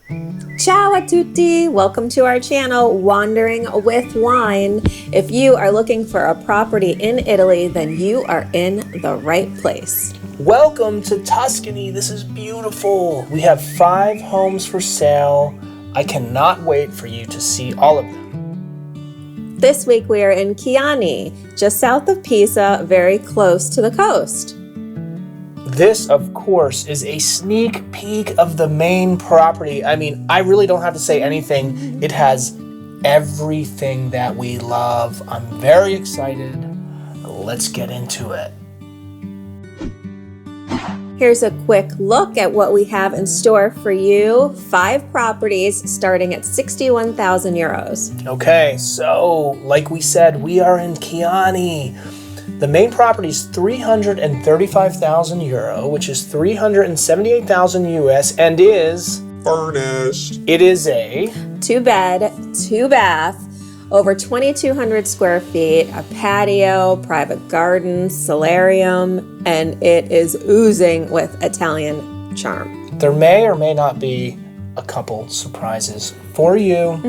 Ciao a tutti! Welcome to our channel, Wandering with Wine. If you are looking for a property in Italy, then you are in the right place. Welcome to Tuscany. This is beautiful. We have 5 homes for sale. I cannot wait for you to see all of them. This week we are in Chianni, just south of Pisa, very close to the coast. This, of course, is a sneak peek of the main property. I mean, I really don't have to say anything. It has everything that we love. I'm very excited. Let's get into it. Here's a quick look at what we have in store for you. 5 properties starting at 61,000 euros. Okay, so like we said, we are in Chianni. The main property is 335,000 euro, which is 378,000 US, and is furnished. It is a 2-bed, 2-bath, over 2,200 square feet, a patio, private garden, solarium, and it is oozing with Italian charm. There may or may not be a couple surprises for you.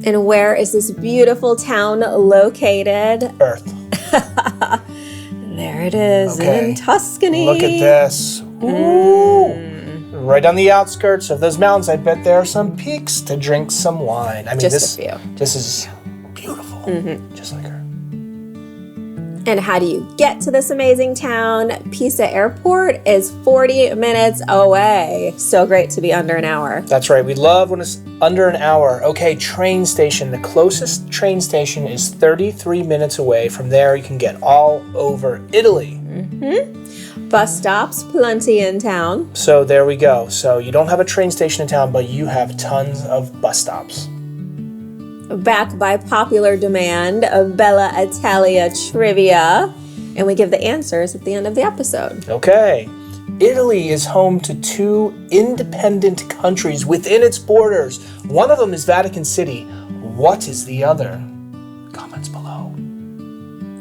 And where is this beautiful town located? Earth. There it is, Okay. in Tuscany. Look at this. Ooh. Right on the outskirts of those mountains, I bet there are some peaks to drink some wine. I mean, Just a few. This is beautiful, just like her. And how do you get to this amazing town? Pisa Airport is 40 minutes away. So great to be under an hour. That's right. We love when it's under an hour. Okay, train station. The closest train station is 33 minutes away. From there, you can get all over Italy. Bus stops, plenty in town. So there we go. So you don't have a train station in town, but you have tons of bus stops. Back by popular demand, a Bella Italia trivia. And we give the answers at the end of the episode. Okay. Italy is home to 2 independent countries within its borders. One of them is Vatican City. What is the other? Comments below.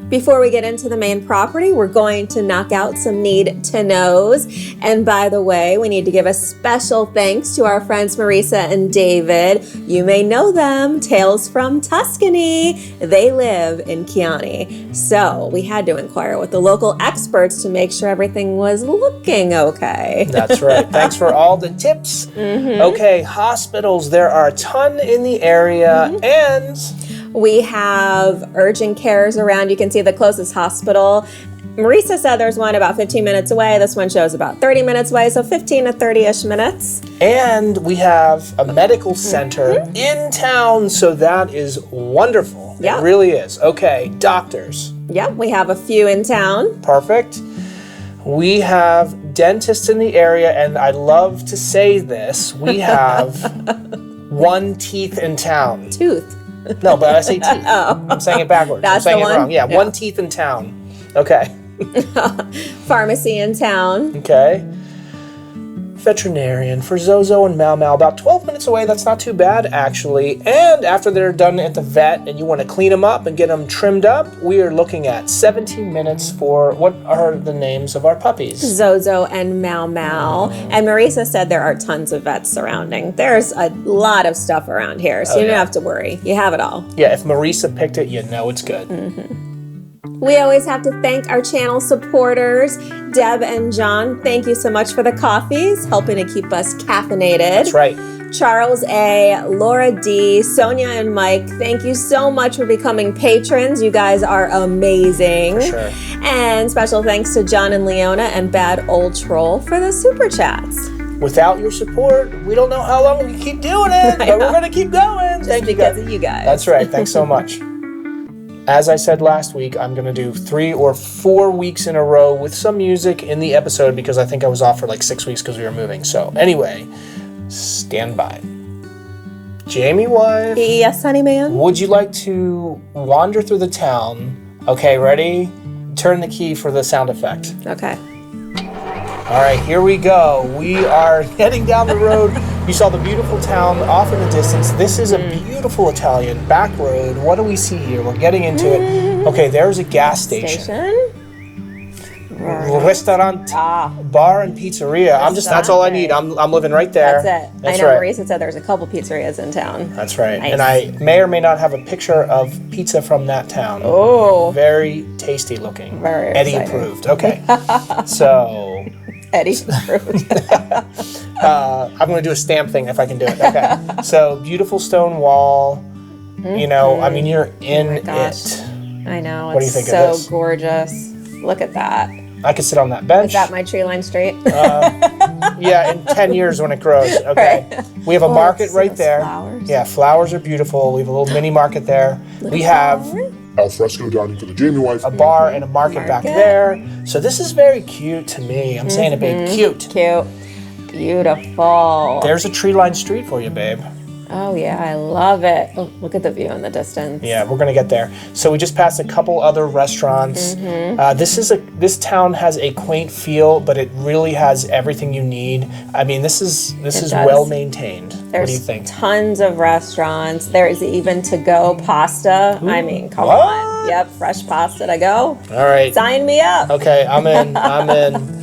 Before we get into the main property, we're going to knock out some need-to-knows. And by the way, we need to give a special thanks to our friends Marisa and David. You may know them, Tales from Tuscany. They live in Chianni. So we had to inquire with the local experts to make sure everything was looking okay. That's right. Thanks for all the tips. Okay, hospitals. There are a ton in the area, and We have urgent cares around. You can see the closest hospital. Marisa said there's one about 15 minutes away. This one shows about 30 minutes away, so 15 to 30-ish minutes. and we have a medical center in town, so that is wonderful. Yeah. It really is. Okay, doctors. Yep, we have a few in town. Perfect. We have dentists in the area, and I love to say this. We have 1 teeth in town. Tooth. No, but I say teeth. I'm saying it backwards. That's I'm saying the it one? wrong. Yeah, Yeah. 1 teeth in town. Okay. Pharmacy in town. Okay. Veterinarian for Zozo and Mau Mau, about 12 minutes away. That's not too bad, actually. And after they're done at the vet and you want to clean them up and get them trimmed up, we are looking at 17 minutes for what are the names of our puppies? Zozo and Mau Mau. And Marisa said there are tons of vets surrounding. There's a lot of stuff around here, so you don't have to worry. You have it all. Yeah, if Marisa picked it, you know it's good. We always have to thank our channel supporters, Deb and John. Thank you so much for the coffees, helping to keep us caffeinated. That's right. Charles A., Laura D., Sonia and Mike, thank you so much for becoming patrons. You guys are amazing. For sure. And special thanks to John and Leona and Bad Old Troll for the super chats. Without your support, we don't know how long we can keep doing it, but we're going to keep going. Thank you Because guys. of you guys. That's right. Thanks so much. As I said last week, I'm going to do 3 or 4 weeks in a row with some music in the episode because I think I was off for like 6 weeks because we were moving. So anyway, stand by. Jamie wife, Yes, honey man. would you like to wander through the town? Okay, ready? Turn the key for the sound effect. Okay. All right, here we go. We are heading down the road. You saw the beautiful town off in the distance. This is a beautiful Italian back road. What do we see here? We're getting into it. Okay, there's a gas station. restaurant, bar, and pizzeria. That's all I need. I'm living right there. That's it. I know Marisa said there's a couple pizzerias in town. That's right. Nice. And I may or may not have a picture of pizza from that town. Oh. Very tasty looking. Very Eddie exciting. approved. Okay. So. Eddie approved. I'm going to do a stamp thing if I can do it. Okay. So beautiful stone wall. You know, I mean, you're in it. I know. What do you think of so this? gorgeous. Look at that. I could sit on that bench. Is that my tree line street? Yeah, in 10 years when it grows. Okay. Right. We have a market right there. Flowers. Yeah, flowers are beautiful. We have a little mini market there. We have al fresco dining for the Jamie wife. a bar and a market back there. So this is very cute to me. I'm saying it, babe. Cute. Cute. Beautiful. There's a tree line street for you, babe. Oh yeah, I love it. Oh, look at the view in the distance. Yeah, we're gonna get there. So we just passed a couple other restaurants. This town has a quaint feel, but it really has everything you need. I mean, this is well maintained. What do you think? Tons of restaurants. There's even to-go pasta. I mean, come on. Yep, fresh pasta to go. All right. Sign me up. Okay, I'm in. I'm in.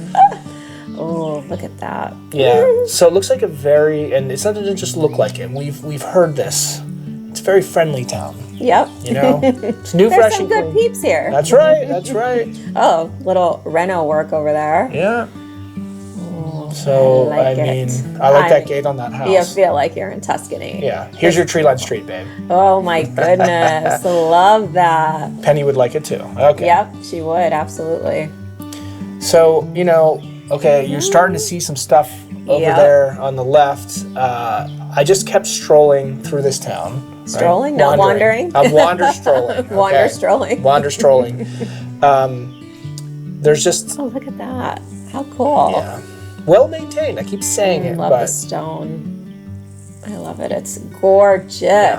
Oh, look at that. Yeah. So it looks like and it's not to just look like it. We've heard this. It's a very friendly town. Yep. You know, it's new, There's fresh, some and good clean. peeps here. That's right. That's right. Oh, little reno work over there. Yeah. So I like I like that gate on that house. You feel like you're in Tuscany. Yeah. Here's your tree line street, babe. Oh my goodness. Love that. Penny would like it too. Okay. Yep, she would, absolutely. So, you know, okay, you're starting to see some stuff over there on the left. I just kept strolling through this town. Strolling, right? Not wandering. I'm wander strolling. Okay? Wander strolling. Wander strolling. There's just... Oh, look at that. How cool. Yeah. Well maintained. I keep saying it. I love the stone. I love it. It's gorgeous. Yeah.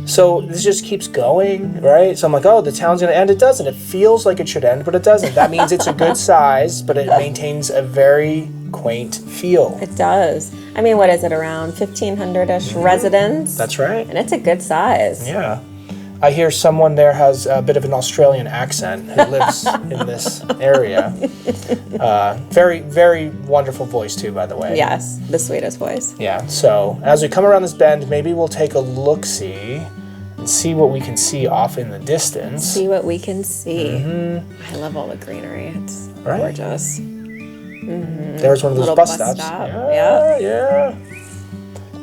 So this just keeps going, right? So I'm like, oh, the town's going to end. It doesn't. It feels like it should end, but it doesn't. That means it's a good size, but it maintains a very quaint feel. It does. I mean, what is it, around 1,500-ish residents? That's right. And it's a good size. Yeah. I hear someone there has a bit of an Australian accent who lives in this area. Very, very wonderful voice too, by the way. Yes, the sweetest voice. Yeah, so as we come around this bend, maybe we'll take a look-see and see what we can see off in the distance. See what we can see. I love all the greenery. It's gorgeous. There's one of those Little bus bus stops. stop. Yeah.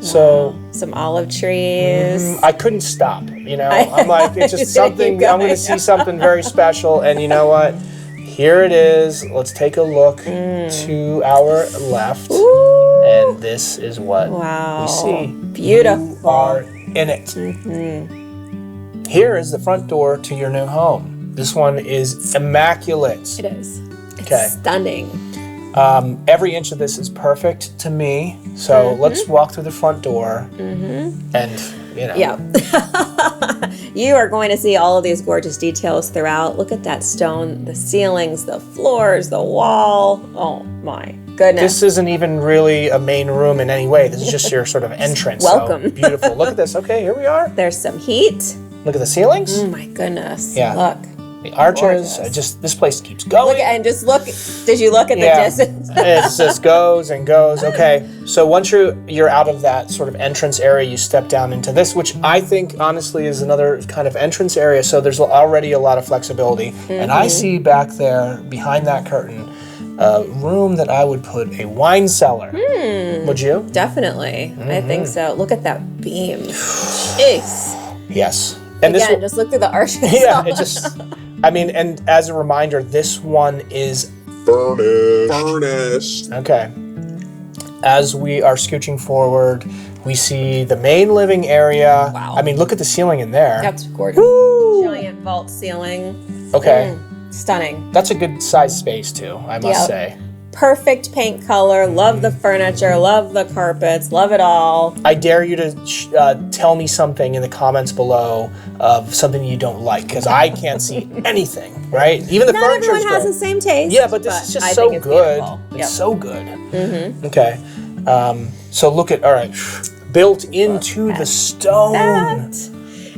So some olive trees. I couldn't stop, you know. I'm like, it's just something, I'm going to see something very special. And you know what? Here it is. Let's take a look to our left. Ooh. And this is what we see. Beautiful. You are in it. Here is the front door to your new home. This one is immaculate. It is. It's stunning. Every inch of this is perfect to me. So let's walk through the front door and, you know. Yeah. You are going to see all of these gorgeous details throughout. Look at that stone, the ceilings, the floors, the wall. Oh my goodness. This isn't even really a main room in any way. This is just your sort of entrance. Welcome. So beautiful. Look at this. Okay, here we are. There's some heat. Look at the ceilings. Oh my goodness. Yeah. Look. The arches. This place keeps going. Look. Did you look at the distance? It just goes and goes. Okay, so once you're out of that sort of entrance area, you step down into this, which I think honestly is another kind of entrance area. So there's already a lot of flexibility, and I see back there behind that curtain a room that I would put a wine cellar. Would you? Definitely. I think so. Look at that beam. Jeez. Yes. And again, just look through the arches. Yeah, it just. I mean, and as a reminder, this one is furnished. Okay. As we are scooching forward, we see the main living area. Wow. I mean, look at the ceiling in there. That's gorgeous. Woo! Giant vault ceiling. Okay. Stunning. That's a good size space too, I must say. Perfect paint color. Love the furniture. Love the carpets. Love it all. I dare you to tell me something in the comments below of something you don't like, because I can't see anything, right? Even the furniture. Not everyone has the same taste. Yeah, but this is just so good. Beautiful. It's so good. Okay. So look at, all right, built into the stone.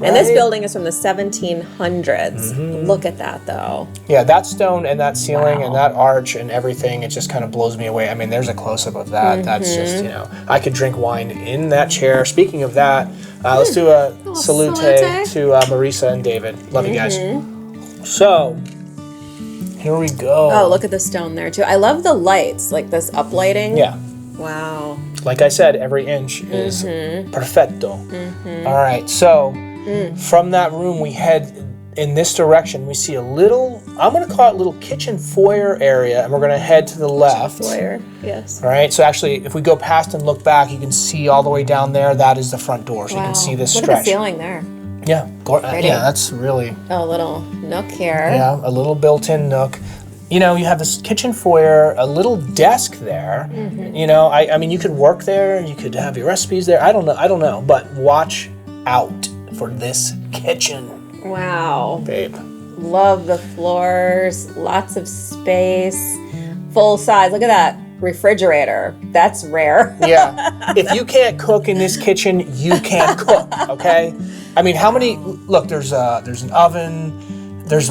And this Right? building is from the 1700s. Look at that, though. Yeah, that stone and that ceiling Wow. and that arch and everything, it just kind of blows me away. I mean, there's a close-up of that. That's just, I could drink wine in that chair. Speaking of that, let's do a salute salute. to Marisa and David. Love you guys. So, here we go. Oh, look at the stone there, too. I love the lights, like this uplighting. Yeah. Wow. Like I said, every inch is perfecto. All right, so from that room, we head in this direction. We see a little, I'm going to call it little kitchen foyer area, and we're going to head to the left. Foyer, yes. All right, so actually, if we go past and look back, you can see all the way down there, that is the front door. So you can see this Look stretch. at the ceiling there. Yeah, yeah, that's really, A little nook here. yeah, a little built-in nook. You know, you have this kitchen foyer, a little desk there. You know, I mean, you could work there, you could have your recipes there. I don't know, but watch out for this kitchen, Wow. babe. Love the floors, lots of space, full size. Look at that refrigerator. That's rare. Yeah, if you can't cook in this kitchen, you can't cook. Okay, I mean, how many? Look, there's an oven. There's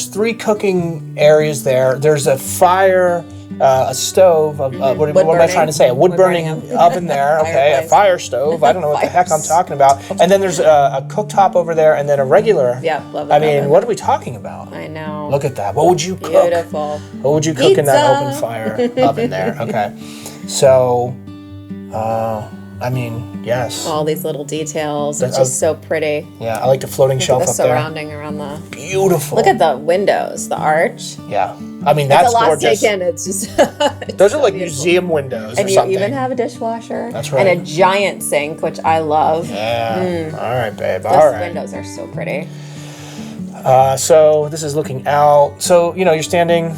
three cooking areas there. There's a fire, a stove. What am I trying to say? A wood burning oven there. Okay, a fire stove. I don't know what the heck I'm talking about. And then there's a cooktop over there, and then a regular. Yeah, love it. I mean, what are we talking about? I know. Look at that. What would you cook? Beautiful. What would you cook in that Pizza. open fire oven there? Okay, so, I mean, yes. All these little details. It's just so pretty. Yeah, I like the floating shelf The up there. surrounding around the. Beautiful. Look at the windows, the arch. Yeah, I mean that's It's a lot gorgeous. taken. It's just. Those are like museum windows And or you something. even have a dishwasher. That's right. And a giant sink, which I love. Yeah. All right, babe. Those All right. windows are so pretty. So this is looking out. So you're standing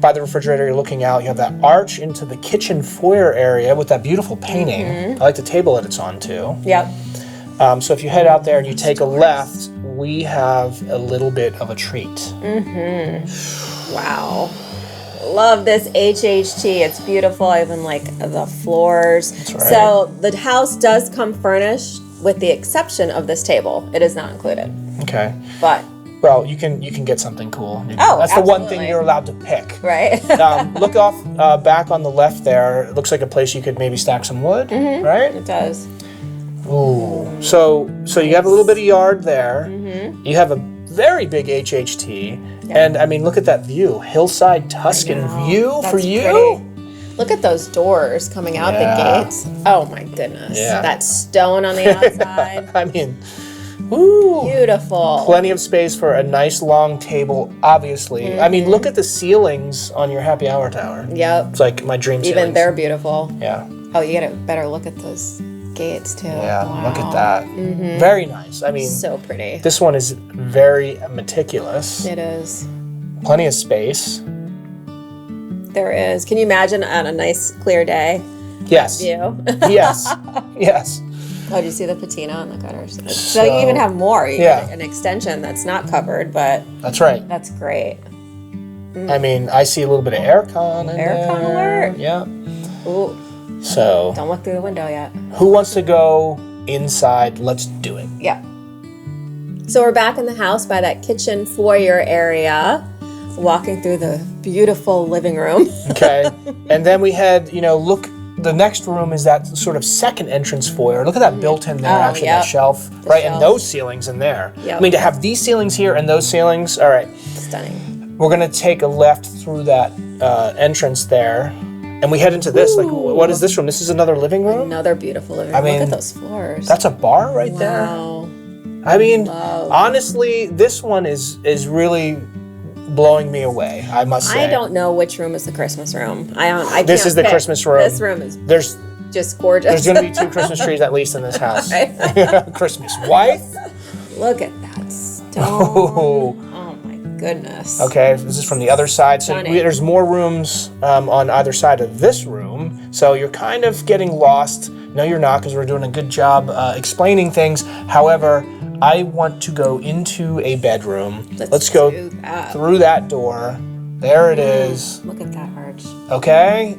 by the refrigerator. You're looking out. You have that arch into the kitchen foyer area with that beautiful painting. I like the table that it's on too. Yep. So if you head out there and you take a left, we have a little bit of a treat. Wow. Love this HHT. It's beautiful. I even like the floors. That's right. So the house does come furnished with the exception of this table. It is not included. Okay. But, Well, you can get something cool. Oh, that's the one thing absolutely. you're allowed to pick. right? Look off back on the left there. It looks like a place you could maybe stack some wood, right? It does. Ooh. So you have a little bit of yard there. You have a very big HHT, and I mean, look at that view, hillside Tuscan view for That's you. pretty. Look at those doors coming out Yeah. the gates. Oh my goodness. Yeah. That stone on the outside. I mean, woo. Beautiful. Plenty of space for a nice long table, obviously. I mean, look at the ceilings on your happy hour tower. Yep. It's like my dream ceilings. Even they're beautiful. Yeah. Oh, you get a better look at those gates too. Yeah, Wow. look at that. Very nice. I mean, So pretty. this one is very meticulous. It is. Plenty of space. There is. Can you imagine on a nice clear day Yes. view? Yes. Yes. Oh, do you see the patina on the gutters? So you even have more. You Yeah. get an extension that's not covered, but That's right. that's great. I mean, I see a little bit of aircon in Aircon there. alert. Yeah. Ooh, So, don't look through the window yet. who wants to go inside? Let's do it. Yeah. So we're back in the house by that kitchen foyer area, walking through the beautiful living room. Okay. And then we head, look, the next room is that sort of second entrance foyer. Look at that built-in there, actually, yep. that shelf. Right, and shelf. those ceilings in there. Yep. I mean, to have these ceilings here and those ceilings, all right. Stunning. We're going to take a left through that entrance there. And we head into this. Like, what is this room? This is another living room? Another beautiful living room. I mean, look at those floors. That's a bar right there. Wow. I mean, Love. honestly, this one is really blowing me away, I must say. I don't know which room is the Christmas room. I This can't is the pick. Christmas room. This room is There's just gorgeous. going to be 2 Christmas trees at least in this house. Right? Christmas wife. Look at that stone. Oh. Oh my goodness. Okay, this is from the other side. So Stunning. there's more rooms on either side of this room. So you're kind of getting lost. No, you're not, because we're doing a good job explaining things. However, I want to go into a bedroom. Let's go do that. through that door. There it is. Look at that arch. Okay.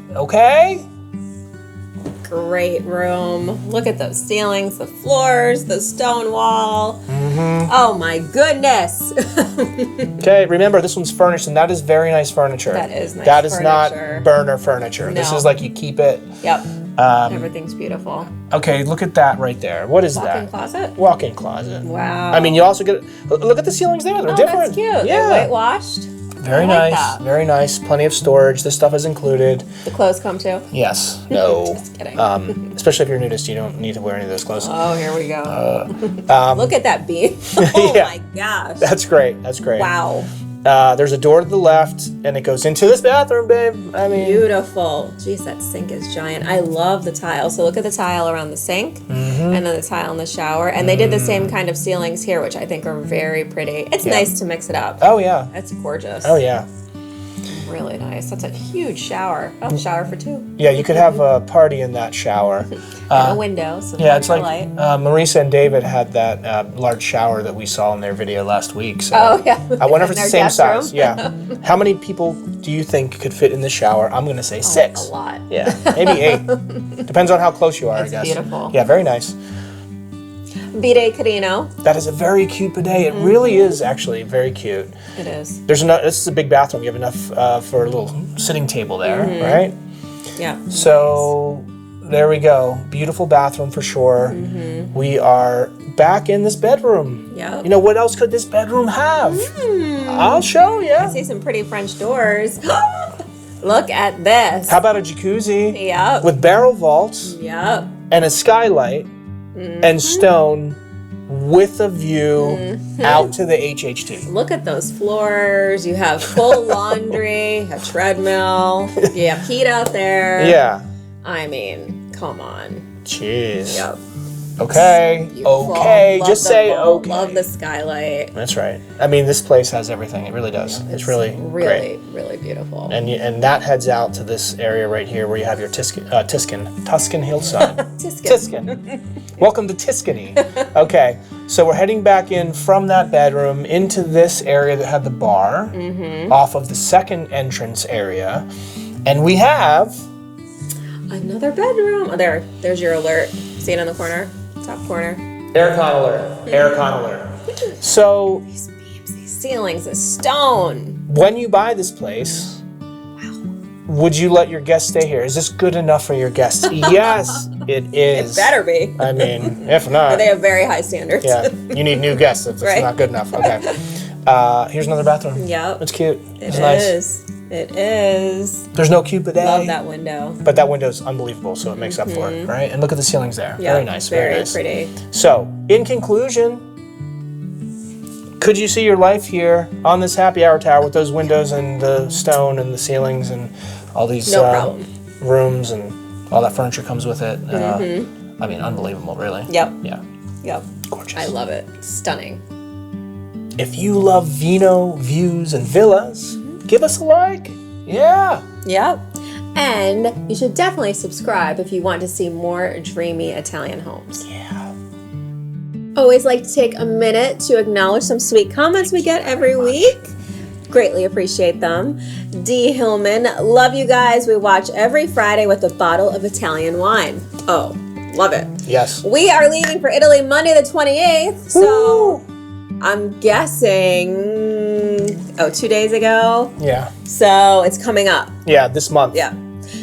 great room. Look at those ceilings, the floors, the stone wall. Oh my goodness. Okay, remember this one's furnished, and that is very nice furniture. That is nice That is furniture. not burner furniture. No. This is like you keep it. Yep. Everything's beautiful. Okay, look at that right there. What is Walk-in that? closet? Walk-in closet. Wow. I mean, you also get, look at the ceilings there. They're different. That's cute. Yeah. They're whitewashed. Very I like nice. that. Very nice. Plenty of storage. This stuff is included. The clothes come too. Yes. No. Just kidding. Especially if you're a nudist, you don't need to wear any of those clothes. Oh, here we go. Look at that beam. Oh Yeah. my gosh. That's great. That's great. Wow. There's a door to the left, and it goes into this bathroom, babe. I mean, Beautiful. Jeez, that sink is giant. I love the tile. So look at the tile around the sink and then the tile in the shower. And they did the same kind of ceilings here, which I think are very pretty. It's nice to mix it up. oh yeah. That's gorgeous. Oh yeah. Really nice. That's a huge shower. Oh, shower for two. Yeah, you could have a party in that shower. And a window. So Yeah, it's like light. Marisa and David had that large shower that we saw in their video last week. So Oh, yeah. I wonder if In it's the their same guest size. room? Yeah. How many people do you think could fit in the shower? I'm going to say 6. A lot. Yeah, maybe 8. Depends on how close you are, It's I guess. beautiful. Yeah, very nice. Bidet Carino. That is a very cute bidet. It really is actually very cute. It is. There's enough. This is a big bathroom. You have enough for a little sitting table there, right? Yeah. So there we go. Beautiful bathroom for sure. We are back in this bedroom. Yep. You know, what else could this bedroom have? I'll show you. I see some pretty French doors. Look at this. How about a jacuzzi Yep. with barrel vaults Yep. and a skylight and stone with a view out to the HHT? Look at those floors. You have full laundry, a treadmill. You have heat out there. Yeah. I mean, come on. Jeez. Yep. Okay. Beautiful. Okay. Love Just the say vault. okay. Love the skylight. That's right. I mean, this place has everything. It really does. It's really great. Really beautiful. And that heads out to this area right here where you have your Tuscan hillside. Tuscan. Welcome to Tuscany. Okay, so we're heading back in from that bedroom into this area that had the bar off of the second entrance area. And we have... Another bedroom. Oh, there's your alert. See it in the corner? Top corner. Aircon alert. Aircon alert. So These beams, these ceilings, this stone. when you buy this place, would you let your guests stay here? Is this good enough for your guests? Yes, it is. It better be. I mean, if not, They have very high standards. yeah, you need new guests if it's Right. not good enough. Okay. Here's another bathroom. Yep. It's cute. It It's nice. is. It is. There's no cute bidet. Love that window. But that window's unbelievable, so it makes up for it, right? And look at the ceilings there. Yeah, Very nice. Very nice. pretty. So, in conclusion, could you see your life here on this happy hour tower with those windows and the stone and the ceilings and all these No problem. rooms and all that furniture comes with it? I mean, unbelievable, really. Yep. Yeah. Yep. Gorgeous. I love it. Stunning. If you love vino, views, and villas, give us a like. Yeah. Yep. And you should definitely subscribe if you want to see more dreamy Italian homes. Yeah. Always like to take a minute to acknowledge some sweet comments we get every week. Greatly appreciate them. D. Hillman, love you guys. We watch every Friday with a bottle of Italian wine. Oh, love it. Yes. We are leaving for Italy Monday the 28th. So I'm guessing, 2 days ago. Yeah. So it's coming up. Yeah, this month. Yeah.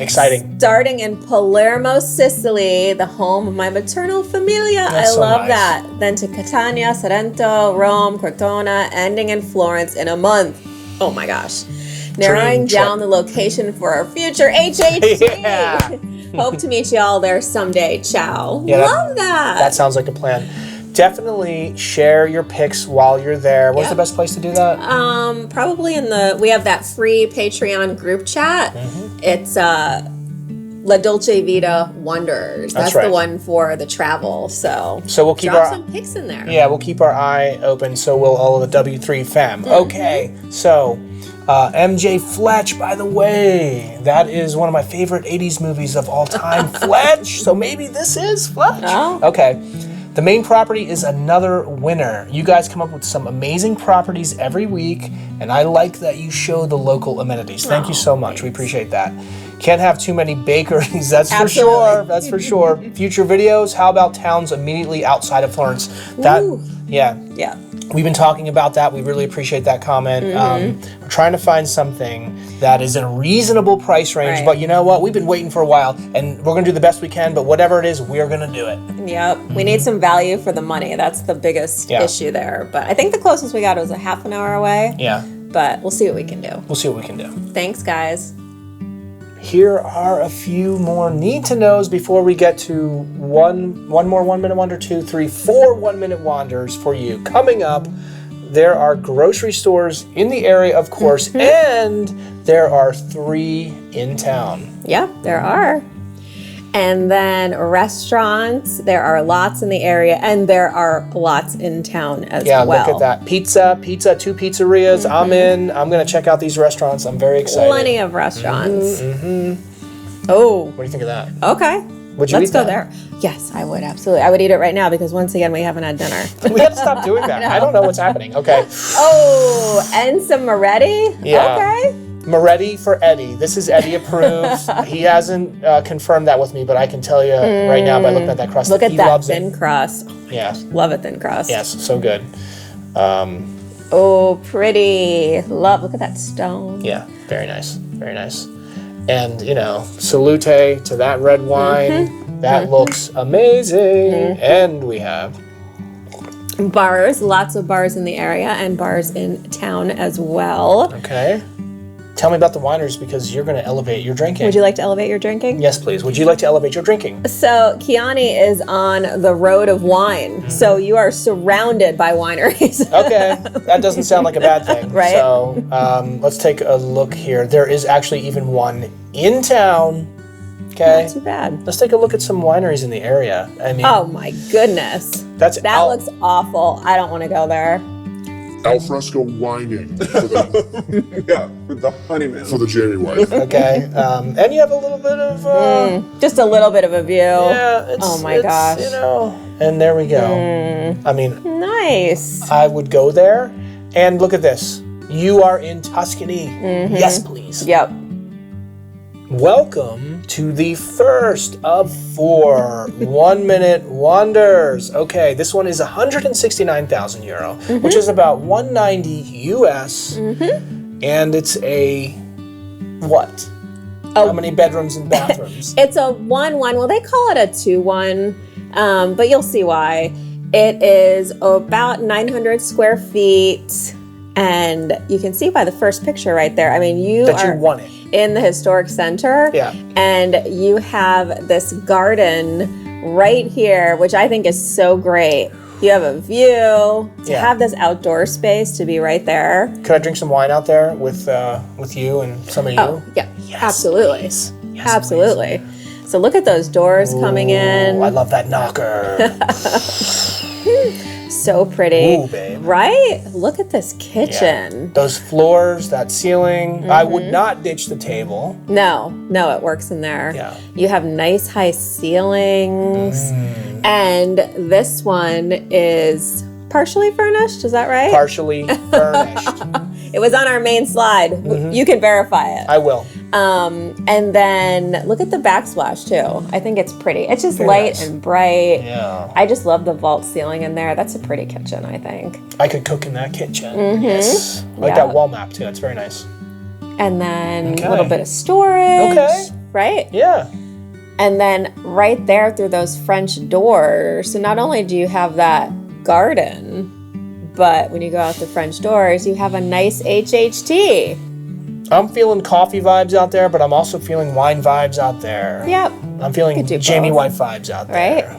Exciting. Starting in Palermo, Sicily, the home of my maternal familia. That's I so love nice. that. Then to Catania, Sorrento, Rome, Cortona, ending in Florence in a month. Oh my gosh. Narrowing trip. down the location for our future HHT. Yeah. Hope to meet you all there someday. Ciao. Yeah, Love that. That sounds like a plan. Definitely share your pics while you're there. What's Yep. the best place to do that? Probably we have that free Patreon group chat. Mm-hmm. It's La Dolce Vita Wonders. That's right. the one for the travel. So we'll keep drop our some pics in there. Yeah, we'll keep our eye open. So will all of the W3 fam. Mm-hmm. Okay, so MJ Fletch, by the way, that is one of my favorite '80s movies of all time. Fletch. So maybe this is Fletch. Oh. Okay. The main property is another winner. You guys come up with some amazing properties every week, and I like that you show the local amenities. Thank you so much. We appreciate that. Can't have too many bakeries, that's Absolutely. for sure. That's for sure. Future videos, how about towns immediately outside of Florence? That, Ooh. yeah. Yeah. We've been talking about that. We really appreciate that comment. We're trying to find something that is in a reasonable price range, Right. but you know what? We've been waiting for a while, and we're going to do the best we can, but whatever it is, we're going to do it. Yep. We need some value for the money. That's the biggest Yeah. issue there. But I think the closest we got was a half an hour away. Yeah. But we'll see what we can do. We'll see what we can do. Thanks, guys. Here are a few more need to knows before we get to one more 1 minute wonder, 2, 3, 4 1 minute wonders for you. Coming up, there are grocery stores in the area, of course, and there are 3 in town. Yep, there are. And then restaurants, there are lots in the area, and there are lots in town as Yeah, well. look at that. Pizza, 2 pizzerias. I'm in. I'm going to check out these restaurants. I'm very excited. Plenty of restaurants. Oh, What do you think of that? okay. Would you Let's eat go that? there. Yes, I would, absolutely. I would eat it right now because once again, we haven't had dinner. We have to stop doing that. I don't know what's happening. Okay. Oh, and some Moretti? Yeah. Okay. Moretti for Eddie. This is Eddie approved. He hasn't confirmed that with me, but I can tell you right now by looking at that crust, Look at he that loves thin it. crust. Yeah. Love a thin crust. Yes. So good. Oh, pretty. Look at that stone. Yeah. Very nice. Very nice. And salute to that red wine. That looks amazing. And we have Bars, lots of bars in the area and bars in town as well. okay. Tell me about the wineries because you're going to elevate your drinking. Would you like to elevate your drinking? Yes, please. Would you like to elevate your drinking? So Chianni is on the road of wine. So you are surrounded by wineries. Okay, that doesn't sound like a bad thing. Right. So let's take a look here. There is actually even one in town. Okay. Not too bad. Let's take a look at some wineries in the area. I mean, Oh my goodness. that That looks awful. I don't want to go there. Alfresco whining for the, Yeah, with the honeymoon. for the Jamie wife. okay. And you have a little bit of Just a little bit of a view. yeah. It's, Oh my it's, gosh. And there we go. I mean, Nice. I would go there. And look at this. You are in Tuscany. Yes, please. Yep. Welcome to the first of 4 1 minute wonders. Okay, this one is 169,000 euro, which is about 190 US. And it's a what? How many bedrooms and bathrooms? It's a 1-1. Well, they call it a 2-1, but you'll see why. It is about 900 square feet, and you can see by the first picture right there. I mean, you That are you want it. in the historic center, Yeah. and you have this garden right here, which I think is so great. You have a view to Yeah. have this outdoor space to be right there. Could I drink some wine out there with you and some of you? Oh, yeah, Yes, absolutely. please. Yes, Absolutely. So look at those doors coming in. Oh, I love that knocker. So pretty. Ooh, babe. Right? Look at this kitchen. Those floors, that ceiling. I would not ditch the table. No, it works in there. Yeah. You have nice high ceilings. And this one is partially furnished, is that right? Partially furnished. It was on our main slide. You can verify it. I will. And then look at the backsplash too. I think it's pretty. It's just Very light nice. and bright. Yeah. I just love the vault ceiling in there. That's a pretty kitchen, I think. I could cook in that kitchen. Yes. I like Yeah. that wall map too. It's very nice. And then Okay. a little bit of storage. Okay. Right? Yeah. And then right there through those French doors. So not only do you have that garden, but when you go out the French doors, you have a nice HHT. I'm feeling coffee vibes out there, but I'm also feeling wine vibes out there. Yep. I'm feeling Could do Jamie both. White vibes out Right? there.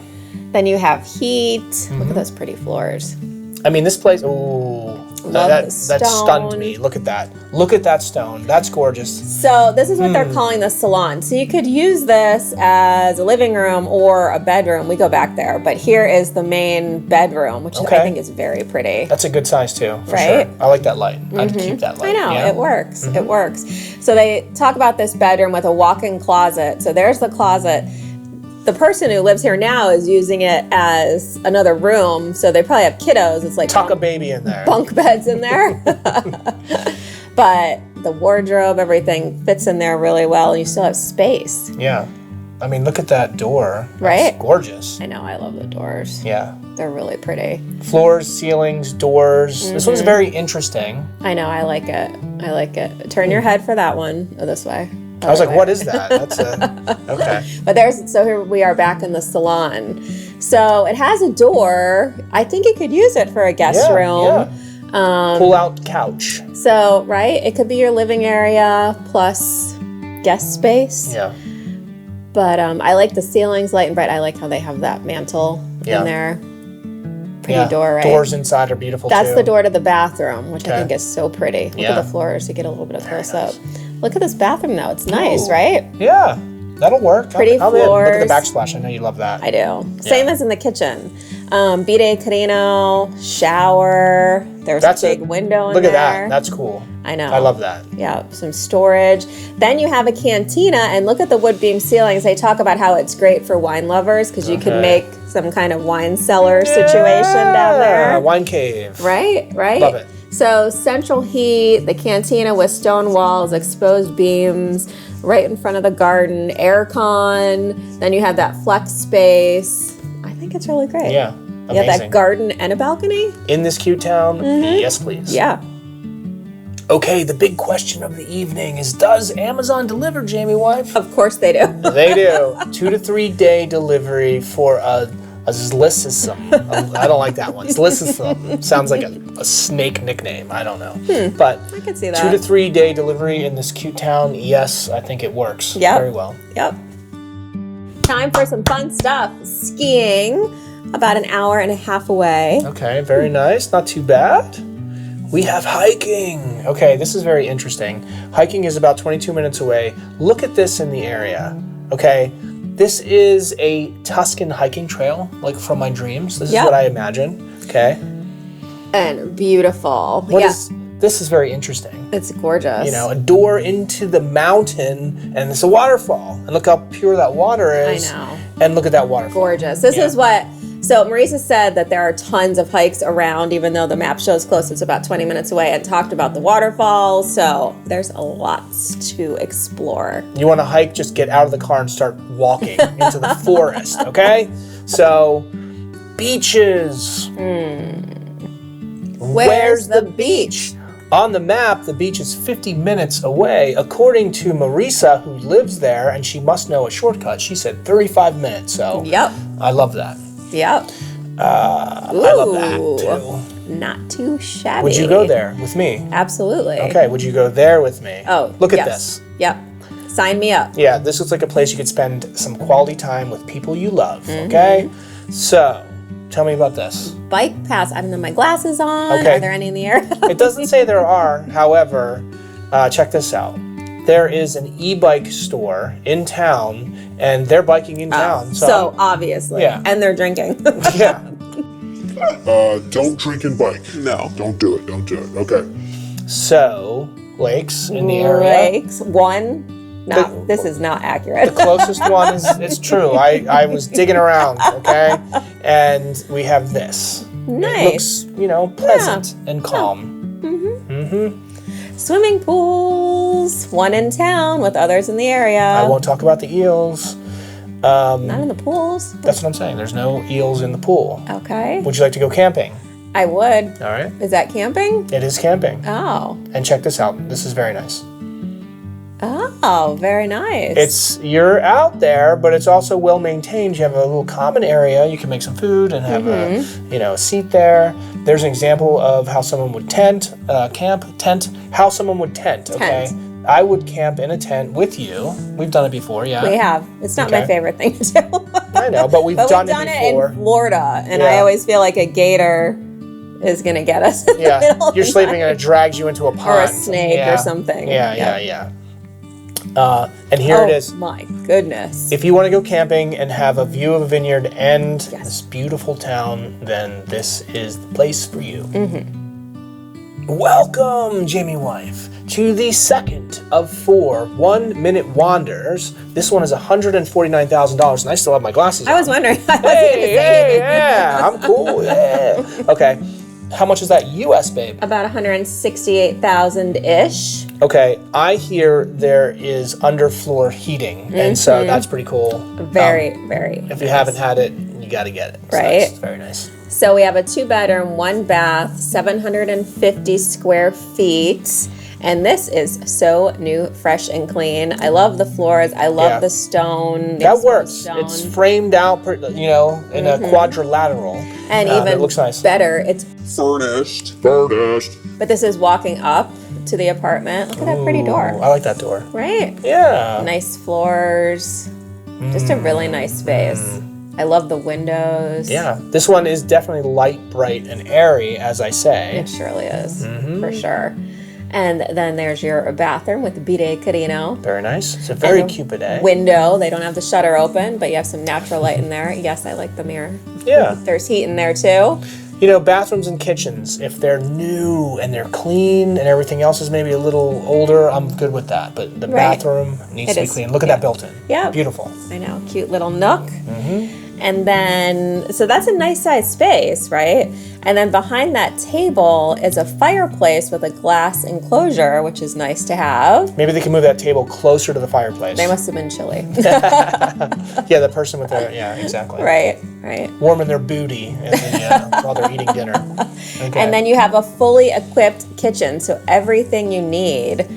Then you have heat. Look at those pretty floors. I mean, this place, ooh. Love That the stunned stone. me. Look at that. Look at that stone. That's gorgeous. So this is what they're calling the salon. So you could use this as a living room or a bedroom. We go back there, but here is the main bedroom, which Okay. I think is very pretty. That's a good size too, for Right? sure. I like that light. I'd keep that light. I know, yeah? it works. It works. So they talk about this bedroom with a walk-in closet. So there's the closet. The person who lives here now is using it as another room. So they probably have kiddos. It's like Tuck a baby in there. bunk beds in there. But the wardrobe, everything fits in there really well, and you still have space. Yeah. I mean, look at that door. Right? It's gorgeous. I know, I love the doors. Yeah. They're really pretty. Floors, ceilings, doors. This one's very interesting. I know, I like it. I like it. Turn your head for that one. Oh, this way. I was like, Other way. what is that? That's okay. But so here we are back in the salon. So it has a door. I think you could use it for a guest room. Yeah. Pull out couch. So, right, it could be your living area plus guest space. Yeah. But I like the ceilings, light and bright. I like how they have that mantle in there. Pretty door, right? Doors inside are beautiful That's too. the door to the bathroom, which I think is so pretty. Look Yeah. at the floors to get a little bit of close up. Look at this bathroom though. It's nice, right? Yeah. That'll work. Pretty I'm in. Look at the floors. backsplash. I know you love that. I do. Same as in the kitchen. Bidet Carino, shower. There's a big window in Look there. at that. That's cool. I know. I love that. Yeah, some storage. Then you have a cantina, and look at the wood beam ceilings. They talk about how it's great for wine lovers because you can make some kind of wine cellar situation down there. Wine cave. Right? Love it. So central heat, the cantina with stone walls, exposed beams, right in front of the garden, air con. Then you have that flex space. I think it's really great. Yeah. You have that Amazing. garden and a balcony. In this cute town? Yes, please. Yeah. Okay, the big question of the evening is, does Amazon deliver, Jamie wife? Of course they do. They do. 2 to 3 day delivery for a zlicism. I don't like that one. Zlicism sounds like a snake nickname. I don't know. But I could see 2 that. to 3 day delivery in this cute town, yes, I think it works very well. Yep. Time for some fun stuff. Skiing, about an hour and a half away. Okay, very nice. Not too bad. We have hiking. Okay, this is very interesting. Hiking is about 22 minutes away. Look at this in the area. Okay, this is a Tuscan hiking trail, like from my dreams. This is what I imagine. Okay. And beautiful. This is very interesting. It's gorgeous. You know, a door into the mountain, and it's a waterfall. And look how pure that water is. I know. And look at that waterfall. Gorgeous. This is what. So Marisa said that there are tons of hikes around, even though the map shows close, it's about 20 minutes away, and talked about the waterfalls. So there's a lot to explore. You want to hike, just get out of the car and start walking into the forest, okay? So, beaches. Where's the beach? On the map, the beach is 50 minutes away. According to Marisa, who lives there, and she must know a shortcut, she said 35 minutes. So, Yep. I love that. Yep. I love that too. Not too shabby. Would you go there with me? Absolutely. Okay, would you go there with me? Oh, look at yes. this. Yep. Sign me up. Yeah, this looks like a place you could spend some quality time with people you love. Okay, so tell me about this. Bike paths. I don't have my glasses on. Okay. Are there any in the area? It doesn't say there are. However, check this out. There is an e-bike store in town, and they're biking in town. So obviously. Yeah. And they're drinking. Yeah. Don't drink and bike. No. Don't do it. Don't do it. Okay. So, lakes in the area. Lakes. One. This is not accurate. The closest one is, it's true. I was digging around, okay? And we have this. Nice. It looks, pleasant and calm. Swimming pools. One in town with others in the area. I won't talk about the eels. Not in the pools. That's what I'm saying. There's no eels in the pool. Okay. Would you like to go camping? I would. All right. Is that camping? It is camping. Oh. And check this out. This is very nice. Oh, very nice. You're out there, but it's also well maintained. You have a little common area. You can make some food and have a seat there. There's an example of how someone would how someone would tent. Okay. Tent. I would camp in a tent with you. We've done it before, yeah. We have. It's not my favorite thing to do. I know, but we've done it before. In Florida, and I always feel like a gator is going to get us. In the middle of You're the sleeping night. and it drags you into a pond. Or a snake or something. Yeah. And here it is. Oh my goodness. If you want to go camping and have a view of a vineyard and this beautiful town, then this is the place for you. Welcome, Jamie wife, to the second of 4 1-minute wanders. This one is $149,000, and I still have my glasses on. I was wondering. Hey, yeah, I'm cool, yeah. Okay, How much is that US, babe? About 168,000-ish. Okay, I hear there is underfloor heating, and so that's pretty cool. Very If you haven't had it, you got to get it. It's Right. nice. Very nice. So we have a 2-bedroom, 1-bath, 750 square feet. And this is so new, fresh, and clean. I love the floors. I love the stone. That works. Stone. It's framed out, in a quadrilateral. And it even looks nice. better, it's Furnished. but this is walking up to the apartment. Look at that pretty door. I like that door. Right? Yeah. Nice floors. Just a really nice space. I love the windows. Yeah. This one is definitely light, bright, and airy, as I say. It surely is, for sure. And then there's your bathroom with the bidet carino. Very nice. It's a very cute bidet. Window. They don't have the shutter open, but you have some natural light in there. Yes, I like the mirror. Yeah. There's heat in there too. Bathrooms and kitchens, if they're new and they're clean and everything else is maybe a little older, I'm good with that. But the bathroom needs to be clean. Look at that built-in. Yeah. Beautiful. I know. Cute little nook. And then, so that's a nice size space, right? And then behind that table is a fireplace with a glass enclosure, which is nice to have. Maybe they can move that table closer to the fireplace. They must have been chilly. Yeah, the person with their, yeah, exactly. Right. Warming their booty while they're eating dinner. Okay. And then you have a fully equipped kitchen, so everything you need.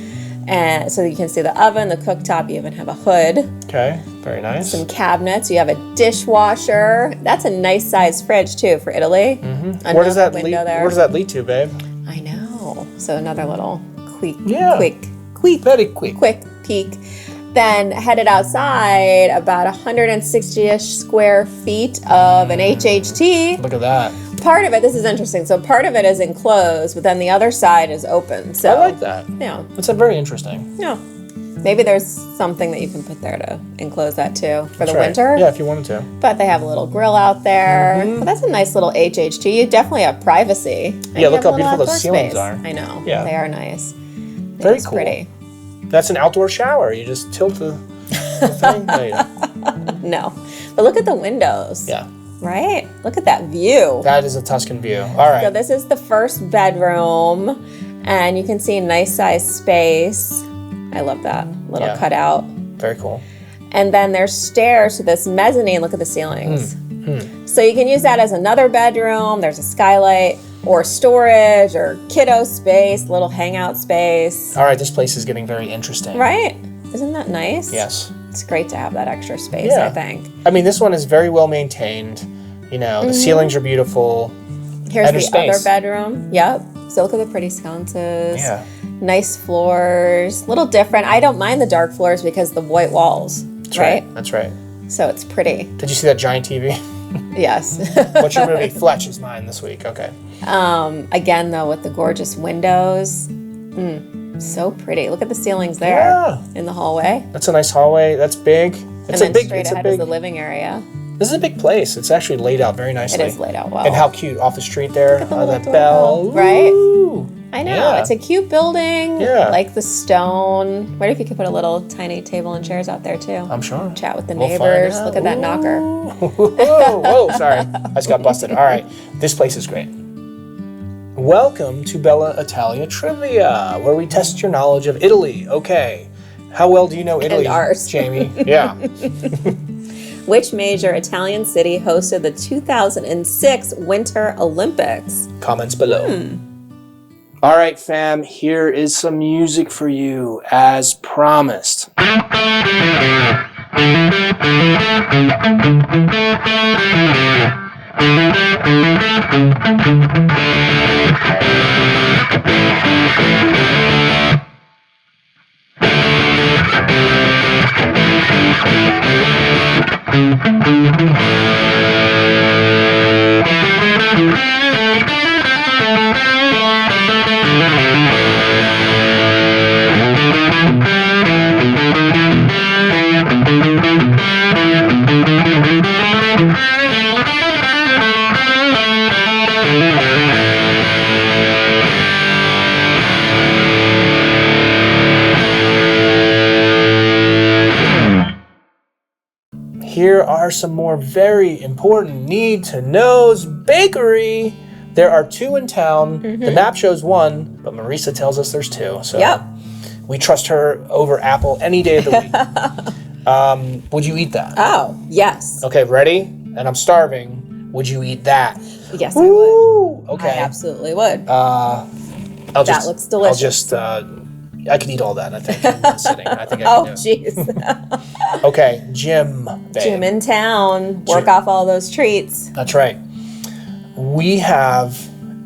And so you can see the oven, the cooktop, you even have a hood. Okay, very nice. Some cabinets, you have a dishwasher. That's a nice size fridge too for Italy. Where does that lead? Where does that lead to, babe? I know. So another little quick Very quick. peek. Then headed outside, about 160-ish square feet of an HHT. Look at that. Part of it, this is interesting. So part of it is enclosed, but then the other side is open. So I like that. Yeah. It's a very interesting. Yeah. Maybe there's something that you can put there to enclose that too for the right. winter. Yeah, if you wanted to. But they have a little grill out there. But that's a nice little HHT. You definitely have privacy. And Yeah, you look have how a little beautiful those outdoor ceilings space. are. I know. Yeah. They are nice. Very It's cool. pretty. That's an outdoor shower. You just tilt the thing. No. But look at the windows. Yeah. Right? Look at that view. That is a Tuscan view. All right. So this is the first bedroom, and you can see a nice size space. I love that little cutout. Very cool. And then there's stairs to this mezzanine. Look at the ceilings. So you can use that as another bedroom. There's a skylight or storage or kiddo space, little hangout space. All right, this place is getting very interesting. Right? Isn't that nice? Yes. It's great to have that extra space, I think. I mean, this one is very well maintained. The ceilings are beautiful. Here's And the there's other space. bedroom. Yep. So look at the pretty sconces. Yeah. Nice floors. A little different. I don't mind the dark floors because the white walls. That's right. That's right. So it's pretty. Did you see that giant TV? Yes. What's your movie? Fletch is mine this week. Okay. Again, though, with the gorgeous windows. So pretty. Look at the ceilings there in the hallway. That's a nice hallway. That's big. It's and then a big. straight It's ahead a is big. the living area. This is a big place. It's actually laid out very nicely. It is laid out well. And how cute off the street there. Look at the little that bell. doorbell, right? Ooh. I know. Yeah. It's a cute building. Yeah. I like the stone. What if you could put a little tiny table and chairs out there too? I'm sure. Chat with the We'll find neighbors. out. Look at that knocker. Whoa, sorry. I just got busted. All right. This place is great. Welcome to Bella Italia Trivia, where we test your knowledge of Italy. Okay. How well do you know Italy, And ours. Jamie? Yeah. Which major Italian city hosted the 2006 Winter Olympics? Comments below. All right, fam. Here is some music for you, as promised. Here are some more very important need-to-knows. Bakery. There are 2 in town. The map shows 1, but Marisa tells us there's 2. So we trust her over Apple any day of the week. Would you eat that? Oh, yes. Okay, ready? And I'm starving. Would you eat that? Yes, I would. Okay. I absolutely would. That looks delicious. I could eat all that, I think, in one sitting. I think I can do it. Jeez. Okay, gym, babe. Gym in town. Work off all those treats. That's right. We have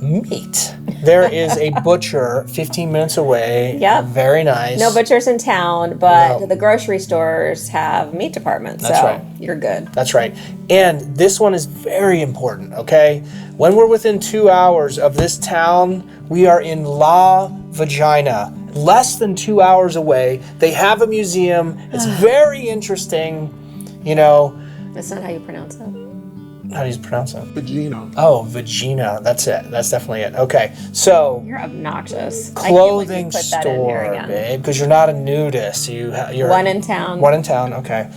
meat. There is a butcher 15 minutes away. Yep. Very nice. No butchers in town, but the grocery stores have meat departments. That's so right. You're good. That's right. And this one is very important, okay? When we're within 2 hours of this town, we are in La Vagina. Less than 2 hours away. They have a museum. It's very interesting. You know. That's not how you pronounce it. How do you pronounce it? Vagina. Oh, Vagina. That's it. That's definitely it. Okay. So. You're obnoxious. Clothing I can't let you put that in here store, again. babe. Because you're not a nudist. You're One in town. One in town. Okay.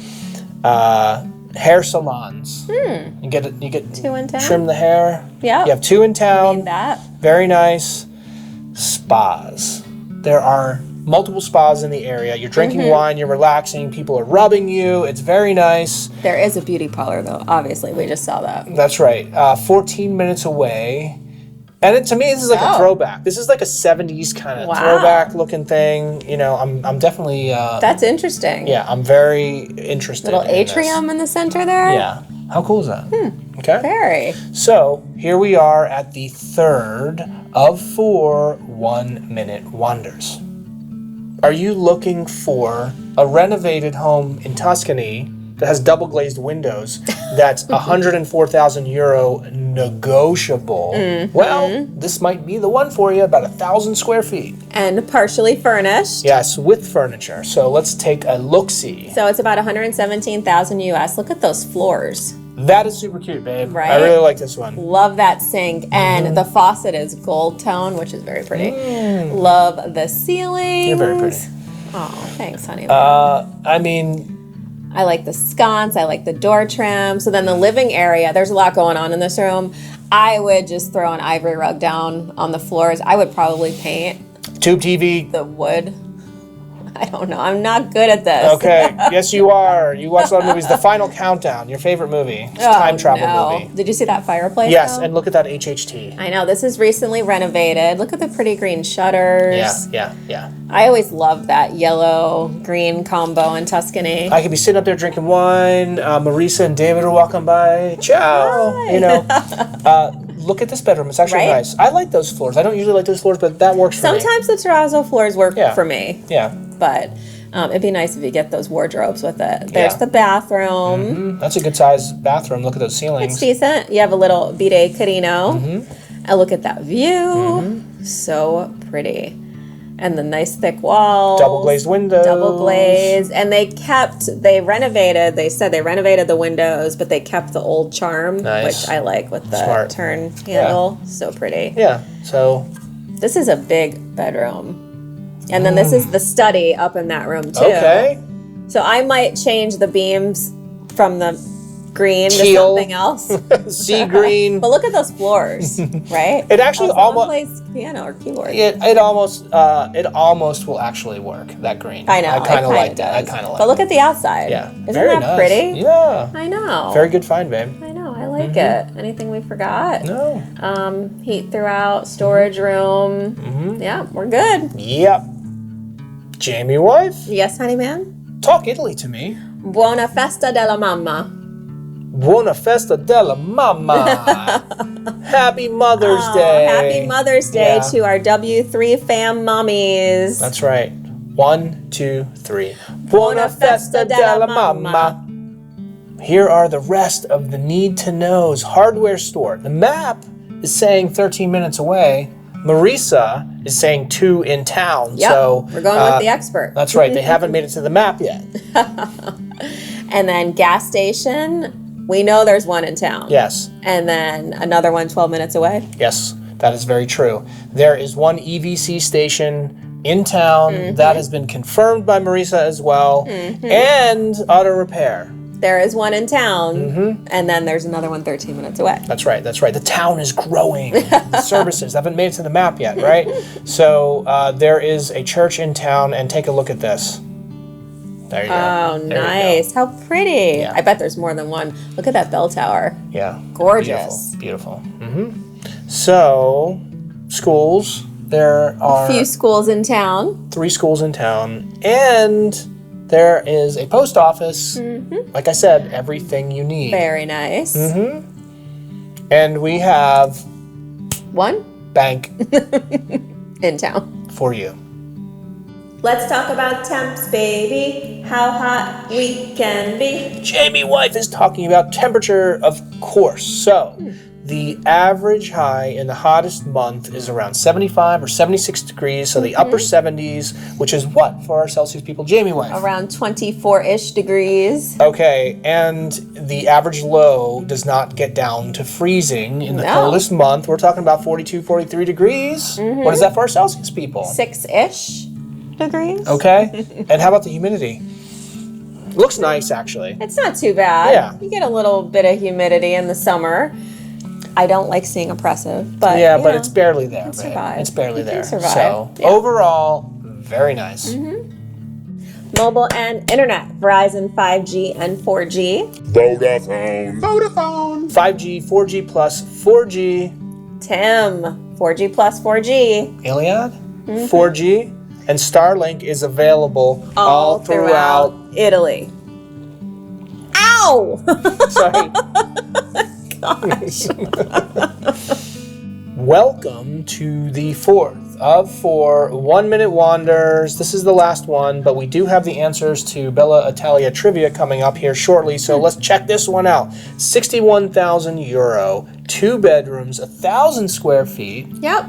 Hair salons. You get 2 in town. Trim the hair. Yeah. You have 2 in town. Need that. Very nice. Spas. There are multiple spas in the area. You're drinking wine, you're relaxing, people are rubbing you. It's very nice. There is a beauty parlor, though. Obviously, we just saw that. That's right. 14 minutes away. And to me, this is like a throwback. This is like a 70s kind of throwback looking thing. You know, I'm definitely... That's interesting. Yeah, I'm very interested Little in atrium in the center there. Yeah. How cool is that? Okay. Very. So, here we are at the 3rd of 4 1-minute wonders. Are you looking for a renovated home in Tuscany that has double glazed windows that's 104,000 euro negotiable? Well, this might be the one for you, about 1,000 square feet. And partially furnished. Yes, with furniture. So let's take a look-see. So it's about 117,000 US. Look at those floors. That is super cute, babe. Right? I really like this one. Love that sink. And the faucet is gold tone, which is very pretty. Love the ceilings. You're very pretty. Oh, thanks, honey. I mean, I like the sconce. I like the door trim. So then the living area, there's a lot going on in this room. I would just throw an ivory rug down on the floors. I would probably paint tube TV. the wood. I don't know. I'm not good at this. Okay. Yes, you are. You watch a lot of movies. The Final Countdown, your favorite movie. It's a time travel movie. Did you see that fireplace? Yes, though? and look at that HHT. I know. This is recently renovated. Look at the pretty green shutters. Yeah. I always love that yellow-green combo in Tuscany. I could be sitting up there drinking wine. Marisa and David are walking by. Ciao. Hi. You know. Look at this bedroom. It's actually nice. I like those floors. I don't usually like those floors, but that works for me. Sometimes the terrazzo floors work for me. Yeah. But it'd be nice if you get those wardrobes with it. There's the bathroom. That's a good size bathroom. Look at those ceilings. It's decent. You have a little bidet carino. And look at that view. So pretty. And the nice thick walls. Double glazed windows. Double glazed. And they renovated the windows, but they kept the old charm, which I like with the turn handle. So pretty. Yeah. So this is a big bedroom. And then this is the study up in that room too. Okay. So I might change the beams from the green Teal. to something else. Sea green. But look at those floors, right? It actually almost plays piano or keyboard. it almost will actually work, that green. I know. I kind of like does. that. I kind of like But look at the outside. Yeah. Isn't Very that nice. pretty? Yeah. I know. Very good find, babe. I know. I like it. Anything we forgot? No. Heat throughout, storage room. Yeah, we're good. Yep. Jamie wife, Yes, honey man? talk Italy to me. Buona festa della mamma. Buona festa della mamma. Happy Mother's Day. Happy Mother's Day Yeah. to our W3 fam mommies. That's right. 1, 2, 3. Buona festa della mamma. Here are the rest of the need to knows hardware store. The map is saying 13 minutes away. Marisa is saying 2 in town. Yep. So we're going with the expert. That's right. They haven't made it to the map yet. And then gas station, we know there's one in town. Yes. And then another one 12 minutes away. Yes, that is very true. There is one EVC station in town that has been confirmed by Marisa as well. And auto repair. There is one in town, and then there's another one 13 minutes away. That's right. The town is growing. The services haven't made it to the map yet, right? So there is a church in town, and take a look at this. There you go. Oh, nice. How pretty. Yeah. I bet there's more than one. Look at that bell tower. Yeah. Gorgeous. Beautiful. So, schools. There are A few schools in town. 3 schools in town, and there is a post office. Like I said, everything you need. Very nice. And we have One bank in town. for you. Let's talk about temps, baby. How hot we can be. Jamie Wife is talking about temperature, of course. So, the average high in the hottest month is around 75 or 76 degrees. So the upper 70s, which is what for our Celsius people, Jamie Wife? Around 24-ish degrees. Okay, and the average low does not get down to freezing in the coldest month. We're talking about 42, 43 degrees. What is that for our Celsius people? 6-ish degrees. Okay, and how about the humidity? Looks nice, actually. It's not too bad. Yeah. You get a little bit of humidity in the summer. I don't like seeing oppressive, but yeah, but it's barely there. can survive. It's barely You can there. survive. So Yeah. overall, very nice. Mobile and internet, Verizon 5G and 4G. Vodafone. 5G, 4G plus, 4G, Tim, 4G plus 4G. Iliad, 4G, and Starlink is available all throughout. Italy. Ow! Sorry. Gosh. Welcome to the 4th of 4 1-minute wanders. This is the last one, but we do have the answers to Bella Italia trivia coming up here shortly, so let's check this one out. 61,000 euro, 2 bedrooms, 1,000 square feet. Yep.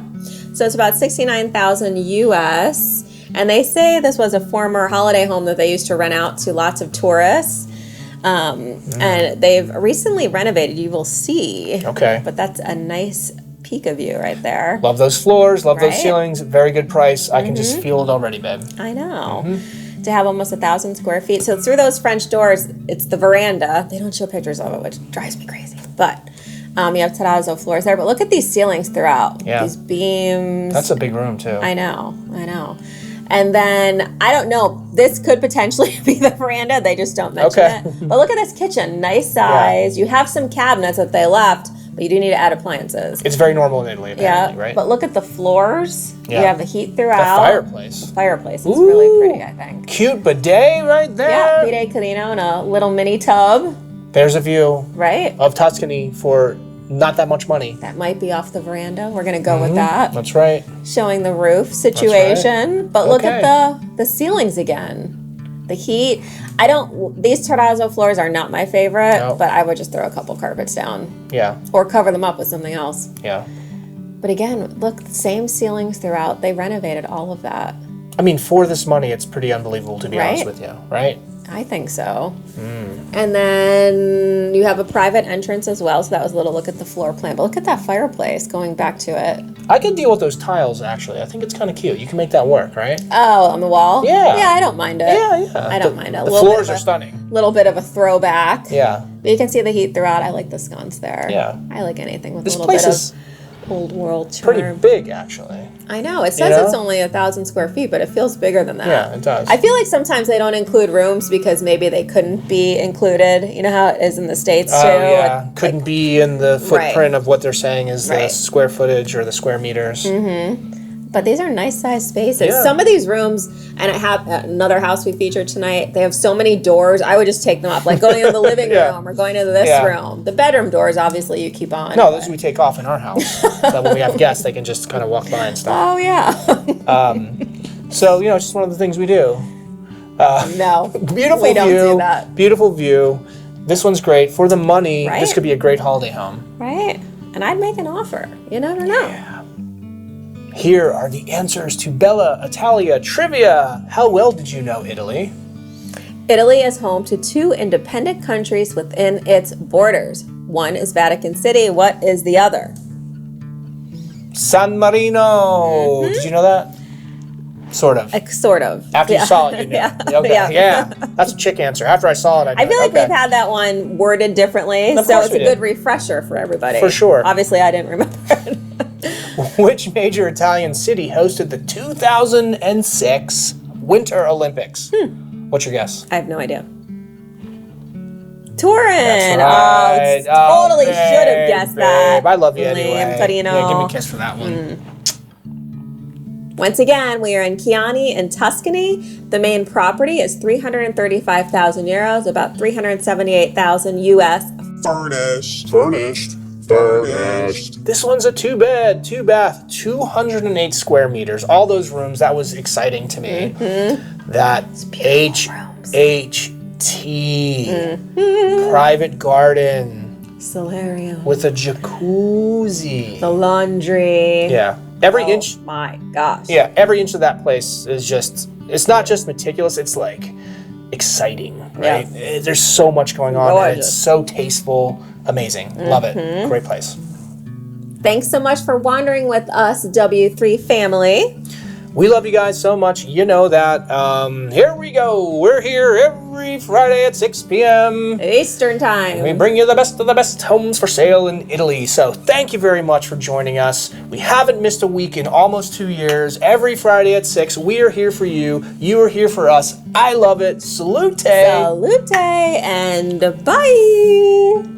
So it's about 69,000 US. And they say this was a former holiday home that they used to rent out to lots of tourists. And they've recently renovated, you will see. Okay. But that's a nice peek of view right there. Love those floors, love those Right? ceilings, very good price. I can just feel it already, babe. I know. To have almost 1,000 square feet. So through those French doors, it's the veranda. They don't show pictures of it, which drives me crazy. But you have terrazzo floors there. But look at these ceilings throughout. Yeah. These beams. That's a big room, too. I know. And then, I don't know, this could potentially be the veranda. They just don't mention Okay. it. But look at this kitchen. Nice size. You have some cabinets that they left, but you do need to add appliances. It's very normal in Italy, apparently, right? But look at the floors. Yeah. You have the heat The throughout. fireplace. Fireplace is really pretty, I think. Cute bidet right there. Yeah, bidet Carino and a little mini tub, There's a view right? of Tuscany for not that much money. That might be off the veranda. We're going to go with that. That's right. Showing the roof situation. But look Okay. at the ceilings again. The heat. These terrazzo floors are not my favorite, No. but I would just throw a couple carpets down Yeah, or cover them up with something else. yeah. But again, look, same ceilings throughout. They renovated all of that. I mean, for this money, it's pretty unbelievable, to be honest Right? with you, right? I think so. And then you have a private entrance as well. So that was a little look at the floor plan. But look at that fireplace, going back to it. I can deal with those tiles, actually. I think it's kind of cute. You can make that work, right? Oh, on the wall? Yeah. Yeah, I don't mind it. Yeah. I don't mind it. The floors are stunning. Little bit of a throwback. Yeah. But you can see the heat throughout. I like the sconce there. Yeah. I like anything with This a little place bit is of old world charm. pretty big, actually. I know. It says know? it's only 1,000 square feet, but it feels bigger than that. Yeah, it does. I feel like sometimes they don't include rooms because maybe they couldn't be included. You know how it is in the States, too? Oh, yeah. Like, Couldn't be in the footprint Right. of what they're saying is the Right. square footage or the square meters. but these are nice sized spaces. Yeah. Some of these rooms, and I have another house we featured tonight, they have so many doors, I would just take them up. Like going into the living Yeah. room or going into this Yeah. room. The bedroom doors, obviously, you keep on. No, but- those we take off in our house. So when we have guests, they can just kind of walk by and stuff. Oh, yeah. So, it's just one of the things we do. No. Beautiful We don't view. do that. Beautiful view. This one's great. For the money, Right? this could be a great holiday home. Right? And I'd make an offer. You never know. Here are the answers to Bella Italia trivia. How well did you know Italy? Italy is home to 2 independent countries within its borders. One is Vatican City. What is the other? San Marino. Did you know that? Sort of. Sort of. After you saw it, you knew. Yeah. Okay. Yeah. Yeah. That's a chick answer. After I saw it, I knew. I feel like Okay. we've had that one worded differently, Of so course it's a we good did. refresher for everybody. For sure. Obviously, I didn't remember it. Which major Italian city hosted the 2006 Winter Olympics? What's your guess? I have no idea. Turin. That's right. Oh, totally babe, should have guessed that. babe. I love you Liam anyway. Torino. Yeah, give me a kiss for that one. Once again, we are in Chianni in Tuscany. The main property is 335,000 euros, about 378,000 US. Furnished. Furnished. Furnished. This one's a 2-bed, 2-bath, 208 square meters. All those rooms, that was exciting to me. That HHT, private garden Solarium. with a jacuzzi. The laundry. Yeah, every inch. Oh my gosh. Yeah, every inch of that place is just, it's not just meticulous, it's like exciting, right? There's so much going on and it's Gorgeous. so tasteful, amazing. Love it. Great place. Thanks so much for wandering with us, W3 family. We love you guys so much. You know that. Here we go. We're here every Friday at 6 p.m. Eastern time. We bring you the best of the best homes for sale in Italy. So thank you very much for joining us. We haven't missed a week in almost 2 years. Every Friday at 6, we are here for you. You are here for us. I love it. Salute. Salute and bye.